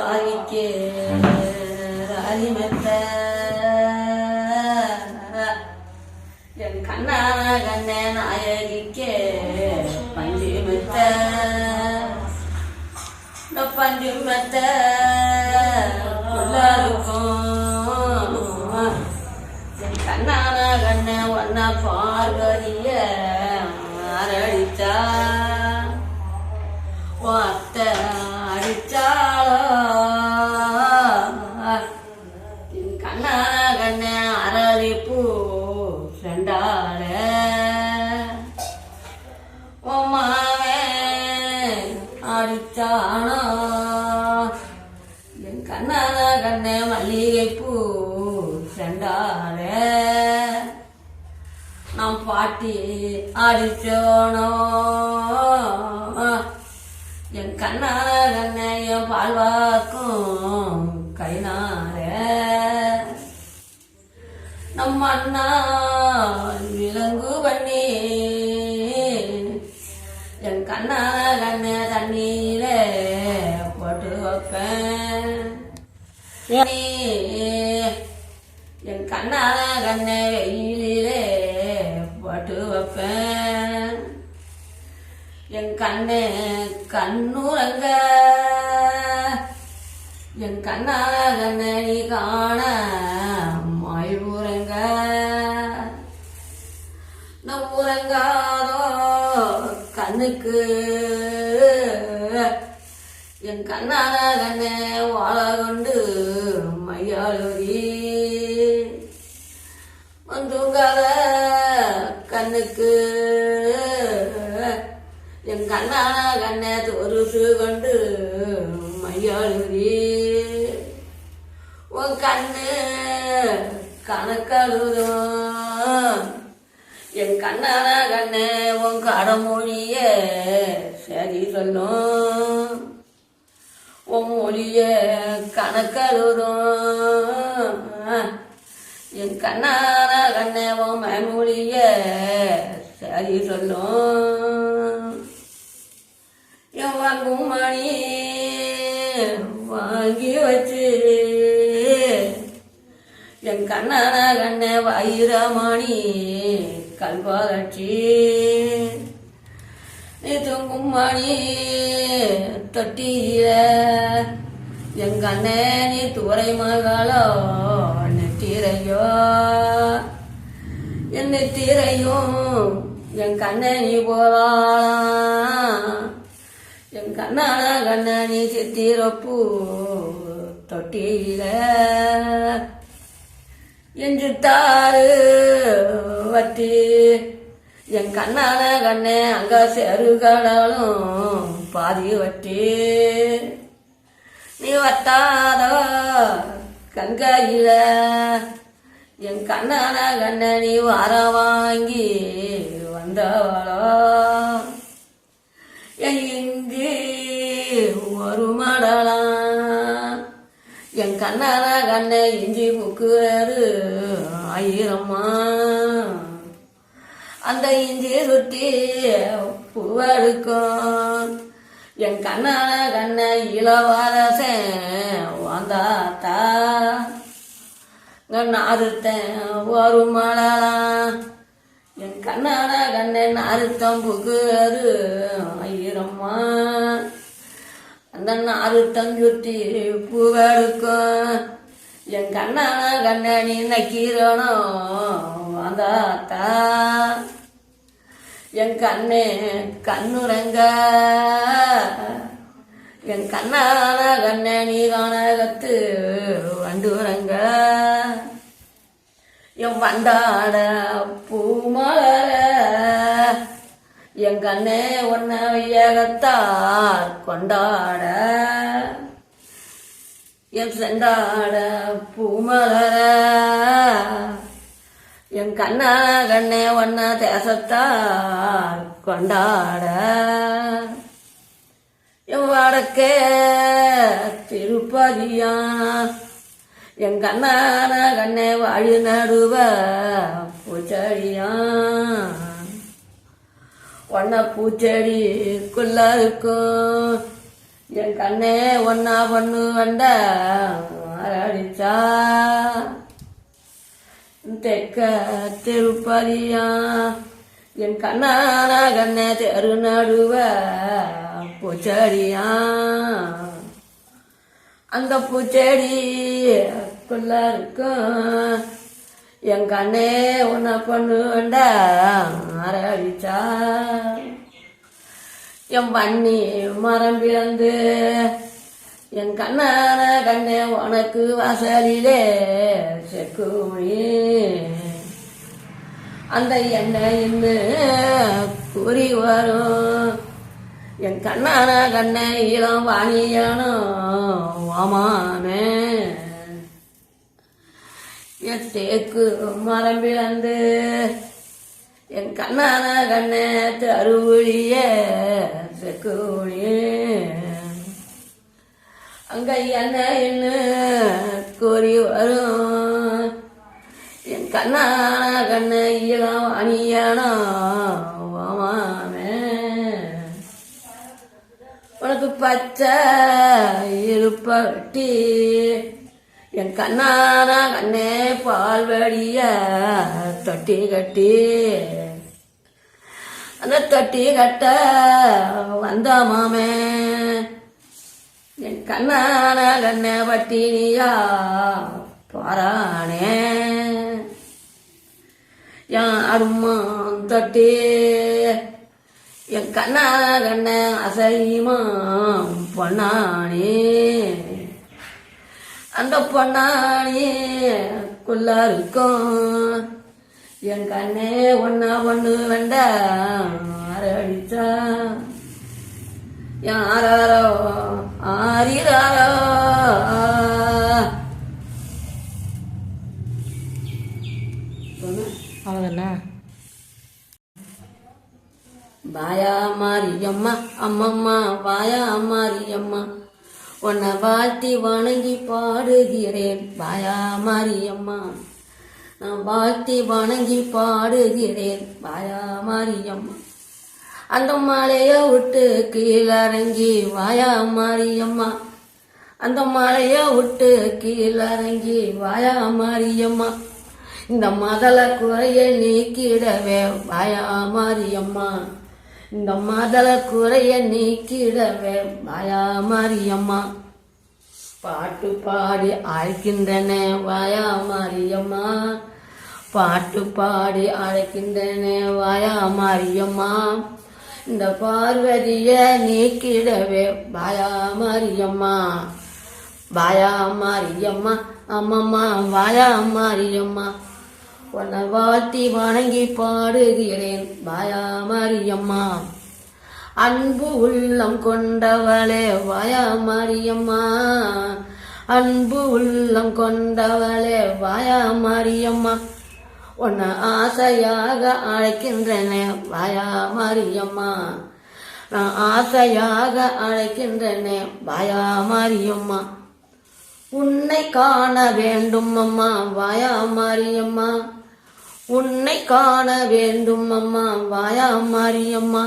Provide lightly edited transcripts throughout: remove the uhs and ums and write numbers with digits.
ராகிக்கு ராகி மெத்த என் கண்ணான கண்ணே நாயகிக்கே பஞ்சு மெத்த பஞ்சு மெத்த எல்லாருக்கும் என் கண்ணான கண்ணே ஒன்ன பார்வதிய அரடிச்சா அத்தை அடிச்சாளோ என் கண்ணான கண்ணே அரளிப்பூ ரெண்டாள மாவே அடிச்சானோ என் கண்ணான கண்ணே மல்லிகைப்பூ ரெண்டாள நம் பாட்டி அடிச்சோனோ என் கண்ணான கண்ணையும் பால்வாக்கும் கைனார நம்ம அண்ணா விலங்கு பண்ணி என் கண்ணான கண்ணை தண்ணீர போட்டு வைப்பேன் என் கண்ணான கண்ணை வெயிலே போட்டு வைப்பேன் என் கண்ணே கண்ணுறங்க என் கண்ணான கண்ணை நீ காண மாயூரங்க நம் ஊரங்காதோ கண்ணுக்கு என் கண்ணான கண்ணை வாழ கொண்டு மையாளுரி வந்துங்காத கண்ணுக்கு என் கண்ணான கண்ணை தொருசு கொண்டு மையாளுரி உன் கண்ணு கணக்கழுதும் என் கண்ணான கண்ணை உன் கடமொழிய சரி சொல்லும் உன் மொழிய கணக்கழுதும் என் கண்ணான கண்ணை உன் மொழிய சரி சொல்லும் என் வாங்கும் மணி வாங்கி வச்சு என் கண்ணான கண்ணை வைரமணி கல்வாரட்சி நீ தூங்கும் மணி தொட்டிய என் கண்ணே நீ துறை மகளோ நெத்திரையோ என் நெத்திரையும் என் கண்ணை நீ போலாம் என் கண்ணான கண்ணை நீ சித்திரப்பூ தொட்டியில என் சித்தாறு வட்டி என் கண்ணான கண்ணை அங்க செருகடலும் பாதி வட்டி நீ வட்டாதோ கங்கையில என் கண்ணான கண்ணை நீ வர வாங்கி வந்தவளோ என் இஞ்சி ஒரு மடலாம் என் கண்ணான கண்ணை இஞ்சி புக்குறாரு ஆயிரம்மா அந்த இஞ்சி சுட்டி பூவெடுக்கும் என் கண்ணான கண்ணை இளவரசன் வந்தாத்தா நாருத்தன் ஒரு மடலாம் என் கண்ணான கண்ணை நாருத்தம் புகுறது ஆயிரம்மா அந்த நாருத்தம் சுற்றி பூவெடுக்கும் என் கண்ணான கண்ணை நீ நக்கீரனோ வந்தாத்தா என் கண்ணே கண்ணுறங்க என் கண்ணான கண்ணை நீ காணகத்து வண்டுறங்க என் வண்டாட பூமலர என் கண்ணே ஒன்ன வையகத்தார் கொண்டாட என் செண்டாட பூமலர என் கண்ணான கண்ணே ஒன்ன தேசத்தார் கொண்டாட என் வடக்கே திருப்பதியா என் கண்ணான கண்ணை வாழி நடுவ பூச்சடியா ஒன்ன பூச்செடிக்குள்ள இருக்கும் என் கண்ணே ஒன்னா பொண்ணு வந்த அடிச்சா தெக்க திருப்பதியா என் கண்ணான கண்ணே தெரு நடுவ பூச்செடியா அந்த பூச்செடிக்குள்ள இருக்கும் என் கண்ணே உன்னை பொண்ணு வேண்டா அடிச்சா என் பண்ணி மரம் பிறந்து என் கண்ணான கண்ணே உனக்கு வாசலிலே செக்குமணி அந்த எண்ணெய் இன்னும் கூறி வரும் என் கண்ணான கண்ணே இளம் வாணியானோ வாமானே என் தேக்கு மரம் பிளந்து என் கண்ணான கண்ணே தருவழிய செக்குழியே அங்க என்ன கூறி வரும் என் கண்ணான கண்ணே இளம் வாணியானோ வாமானே உனக்கு பச்சை இருப்பட்டி என் கண்ணான கண்ணே பால் வடிய தொட்டி கட்டி அந்த தொட்டி கட்ட வந்த மாமே என் கண்ணான கண்ணே பட்டினியா பாரானே என் அருமா தொட்டி என் கண்ணான கண்ணே அசையுமா பொன்னானே அந்த பொன்னானிக்குள்ள இருக்கும் என் கண்ணே ஒன்னா ஒண்ணு வேண்ட அடிச்சா யாரோ ஆரிராரோ அவ்வளோதானே. வாயா மாரியம்மா அம்மம்மா வாயா மாரியம்மா உன்னை வாழ்த்தி வணங்கி பாடுகிறேன் வாயா மாரியம்மா நான் வாழ்த்தி வணங்கி பாடுகிறேன் வாயா மாரியம்மா அந்த மலையை விட்டு கீழறங்கி வாயா மாரியம்மா அந்த மலையை விட்டு கீழறங்கி வாயா மாரியம்மா இந்த மதல குறையை நீக்கிடவே வாயா மாரியம்மா இந்த மதல குறைய நீக்கிடவே வாயா மாரியம்மா பாட்டு பாடி அழைக்கின்றனே வாயா மாரியம்மா பாட்டு பாடி அழைக்கின்றனே வாயா மாரியம்மா இந்த பார்வதிய நீக்கிடவே வாயா மாரியம்மா வாயா மாரியம்மா அம்மம்மா வாயா மாரியம்மா உன்னை வாழ்த்தி வணங்கி பாடுகிறேன் வாயா மாரியம்மா அன்பு உள்ளம் கொண்டவளே வாயா மாரியம்மா அன்பு உள்ளம் கொண்டவளே வாயா மாரியம்மா உன்னை ஆசையாக அழைக்கின்றனே வாயா மாரியம்மா நான் ஆசையாக அழைக்கின்றனே வாயா மாரியம்மா உன்னை காண வேண்டும் அம்மா வாயா மாரியம்மா உன்னை காண வேண்டும் அம்மா வாயா மாரியம்மா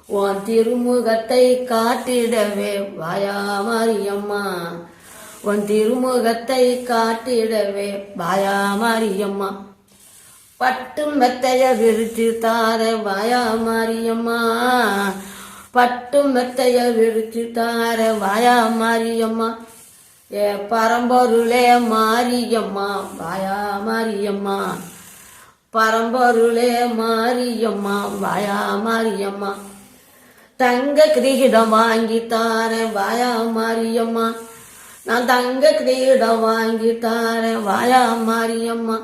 உன் திருமுகத்தை காட்டிடவே வாயா மாரியம்மா உன் திருமுகத்தை காட்டிடவே வாயா மாரியம்மா பட்டு மெத்தைய விரிச்சு தார வாயா மாரியம்மா பட்டு மெத்தைய விரிச்சு தார வாயா மாரியம்மா ஏ பரம்பொருளே மாரியம்மா வாயா மாரியம்மா பரம்பொருளே மாரியம்மா வாயா மாரியம்மா தங்க கிரீடம் வாங்கி தாரேன் வாயா மாரியம்மா நான் தங்க கிரீடம் வாங்கி தாரேன் வாயா மாரியம்மா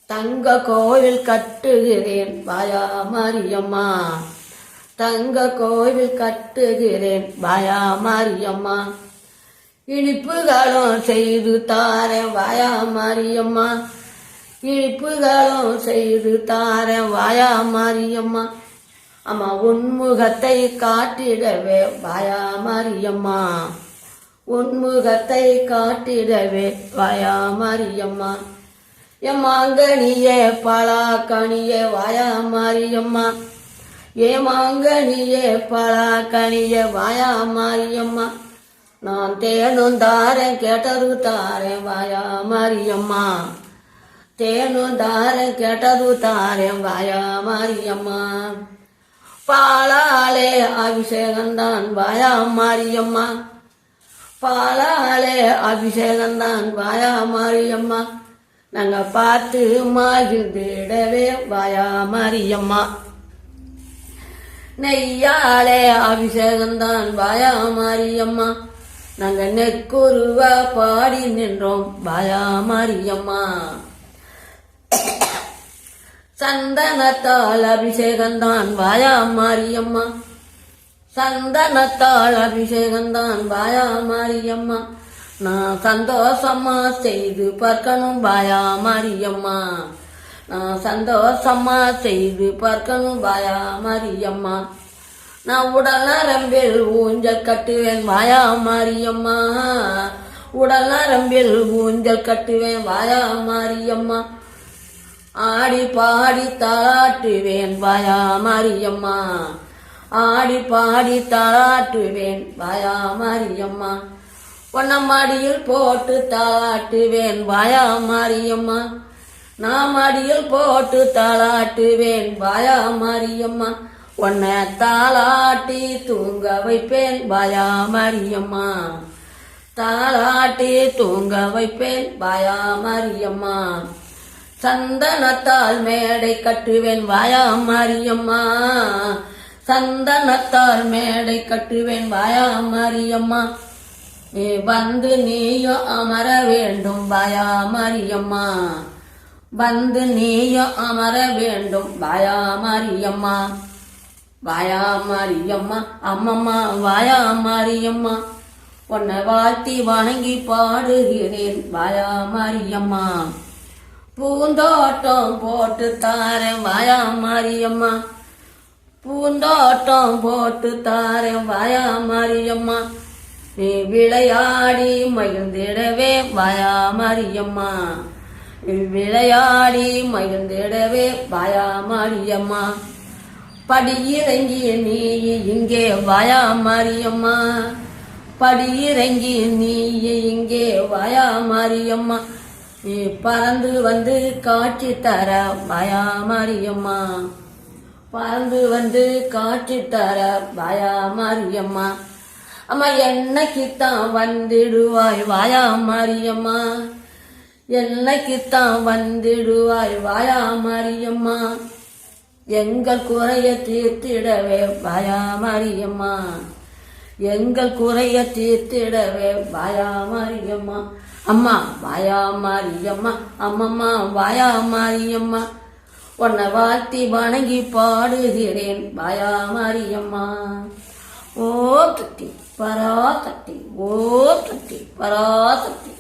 தங்க கோவில் கட்டுகிறேன் வாயா மாரியம்மா தங்க கோவில் கட்டுகிறேன் வாயா மாரியம்மா இனிப்புகளும் செய்து தாரேன் வாயா மாரியம்மா இனிப்புகளும் செய்து தாரேன் வாயா மாரியம்மா அம்மா உன்முகத்தை காட்டிடவே வாயா மாரியம்மா உன்முகத்தை காட்டிடவே வாயா மாரியம்மா எம்மாங்கனியே பலாக்கனியே வாயா மாரியம்மா ஏமாங்கனியே பலாக்கனியே வாயா மாரியம்மா நான் தேனும் தாரேன் கேட்டது தாரேன் வாயா மாரியம்மா தேனும் தாரேன் கேட்டது தாரேன் வாயா மாரியம்மா பாலாலே அபிஷேகம்தான் வாயா மாரியம்மா பாலாலே அபிஷேகம்தான் வாயா மாரியம்மா நாங்க பார்த்து மகிழ்ந்திடவே வாயா மாரியம்மா நெய்யாலே அபிஷேகம்தான் வாயா மாரியம்மா நாங்க நெக்குருவா பாடி நின்றோம் வாயா மாரியம்மா சந்தனத்தால் அபிஷேகம்தான் வாயா மாரியம்மா சந்தனத்தால் அபிஷேகம்தான் வாயா மாரியம்மா நான் சந்தோஷமா செய்து பார்க்கணும் வாயா மாரியம்மா நான் சந்தோஷமா செய்து பார்க்கணும் வாயா மாரியம்மா நான் உடல் நரம்பில் ஊஞ்சல் கட்டுவேன் வாயா மாரியம்மா உடல் நரம்பில் ஊஞ்சல் கட்டுவேன் வாயா மாரியம்மா ஆடி பாடி தாளாட்டுவேன் வாயா மாரியம்மா ஆடி பாடி தாளாட்டுவேன் வாயா மாரியம்மா பொன்னம்மாடியில் போட்டு தாளாட்டுவேன் வாயா மாரியம்மா நான் மடியில் போட்டு தாளாட்டுவேன் வாயா மாரியம்மா உன்னை தாளாட்டி தூங்க வைப்பேன் வாயா மாரியம்மா தாளாட்டி தூங்க வைப்பேன் வாயா மாரியம்மா சந்தனத்தால் மேடை கட்டுவேன் வாயா மாரியம்மா சந்தனத்தால் மேடை கட்டுவேன் வாயா மாரியம்மா நீ வந்து நீயும் அமர வேண்டும் வாயா மாரியம்மா வந்து நீயும் அமர வேண்டும் வாயா மாரியம்மா வாயா மாரியம்மா அம்மம்மா வாயா மாரியம்மா உன்னை வாழ்த்தி வணங்கி பாடுகிறேன் வாயா மாரியம்மா பூந்தோட்டம் போட்டு தாரேன் வாயா மாரியம்மா பூந்தோட்டம் போட்டு தாரேன் வாயா மாரியம்மா நீ விளையாடி மகிழ்ந்திடவே வாயா மாரியம்மா நீ விளையாடி மகிழ்ந்திடவே வாயா மாரியம்மா படியிறங்கி நீ இங்கே வாயா மாரியம்மா படியிறங்கி நீ இங்கே வாயா மாரியம்மா நீ பறந்து வந்து காட்சி தர வாயா மாரியம்மா பறந்து வந்து காட்சி தர வாயா மாரியம்மா அம்மா என்னைக்குத்தான் வந்துடுவாய் வாயா மாரியம்மா என்னைக்குத்தான் வந்துடுவாய் வாயா மாரியம்மா எங்கள் குறைய தீர்த்திடவே வாயா மாரியம்மா எங்கள் குறைய தீர்த்திடவே வாயா மாரியம்மா அம்மா வாயா மாரியம்மா அம்மம்மா வாயா மாரியம்மா உன்னை வாழ்த்தி வணங்கி பாடுகிறேன் வாயா மாரியம்மா ஓ சக்தி பராசக்தி ஓ சக்தி பராசக்தி